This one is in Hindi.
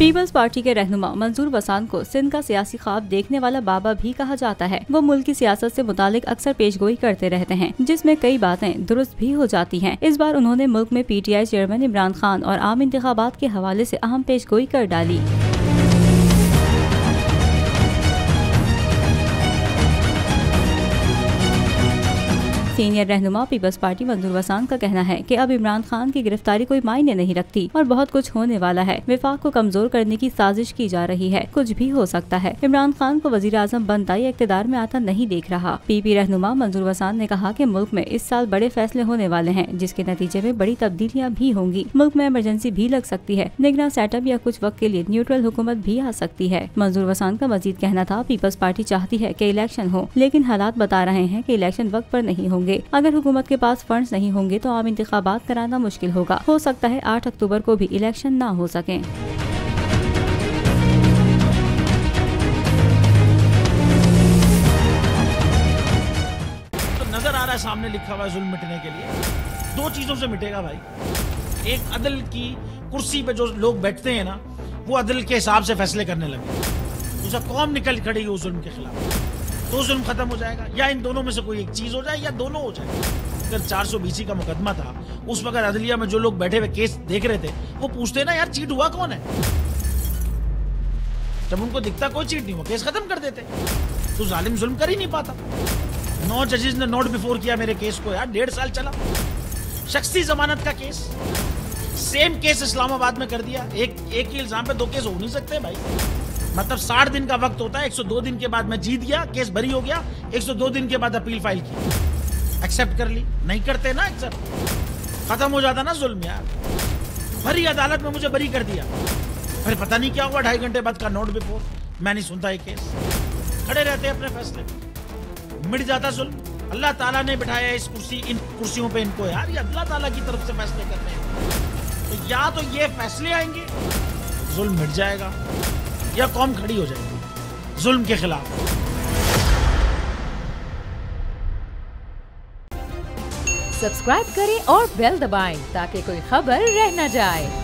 पीपल्स पार्टी के रहनुमा मंजूर वसान को सिंध का सियासी ख्वाब देखने वाला बाबा भी कहा जाता है। वो मुल्क की सियासत से मुतालिक अक्सर पेशगोई करते रहते हैं, जिसमें कई बातें दुरुस्त भी हो जाती हैं। इस बार उन्होंने मुल्क में PTI चेयरमैन इमरान खान और आम इंतखाबात के हवाले से अहम पेशगोई कर डाली। सीनियर रहनुमा पीपल्स पार्टी मंजूर वसान का कहना है कि अब इमरान खान की गिरफ्तारी कोई मायने नहीं रखती और बहुत कुछ होने वाला है। वफाक को कमजोर करने की साजिश की जा रही है, कुछ भी हो सकता है। इमरान खान को वजीर आजम बनता या इक़्तिदार में आता नहीं देख रहा। PP रहनुमा मंजूर वसान ने कहा कि मुल्क में इस साल बड़े फैसले होने वाले हैं, जिसके नतीजे में बड़ी तब्दीलियाँ भी होंगी। मुल्क में इमरजेंसी भी लग सकती है, निगरान सेटअप या कुछ वक्त के लिए न्यूट्रल हुकूमत भी आ सकती है। मंजूर वसान का मजीद कहना था, पीपल्स पार्टी चाहती है कि इलेक्शन हो, लेकिन हालात बता रहे हैं कि इलेक्शन वक्त पर नहीं होंगे। अगर हुकूमत के पास फंड्स नहीं होंगे तो आम इंतखाबात कराना मुश्किल होगा। हो सकता है 8 अक्टूबर को भी इलेक्शन ना हो सके। तो नजर आ रहा है सामने लिखा हुआ है जुल्म मिटने के लिए 2 चीजों से मिटेगा भाई। एक, अदल की कुर्सी पे जो लोग बैठते हैं ना, वो अदल के हिसाब से फैसले करने लगे। दूसरा, कौम निकल खड़ी हो जुल्म के खिलाफ, तो जुल्म खत्म हो जाएगा। या इन दोनों में से कोई एक चीज हो जाए या दोनों हो जाए। अगर 420 का मुकदमा था, उस वक्त अदलिया में जो लोग बैठे हुए केस देख रहे थे, वो पूछते ना यार चीट हुआ कौन है। जब उनको दिखता कोई चीट नहीं हुआ, केस खत्म कर देते। तो जालिम जुल्म कर ही नहीं पाता। 9 जजेस ने नोट बिफोर किया मेरे केस को यार, 1.5 साल चला। शख्सी जमानत का केस, सेम केस इस्लामाबाद में कर दिया। एक ही इल्जाम पे 2 केस हो नहीं सकते भाई। मतलब 60 दिन का वक्त होता है। 102 दिन के बाद मैं जीत गया, केस बरी हो गया। 102 दिन के बाद अपील फाइल की, एक्सेप्ट कर ली। नहीं करते ना एक्सेप्ट, खत्म हो जाता ना जुल्म यार। भरी अदालत में मुझे बरी कर दिया, फिर पता नहीं क्या हुआ 2.5 घंटे बाद का नोट बिफोर। मैं नहीं सुनता ये केस, खड़े रहते अपने फैसले, मिट जाता जुल्म। अल्लाह ताला ने बिठाया इस इन कुर्सियों पे इनको यार, ये अल्लाह ताला की तरफ से फैसले करने हैं। तो या तो ये फैसले आएंगे, जुल्म मिट जाएगा, या कौम खड़ी हो जाएगी जुल्म के खिलाफ। सब्सक्राइब करें और बेल दबाएं ताकि कोई खबर रह न जाए।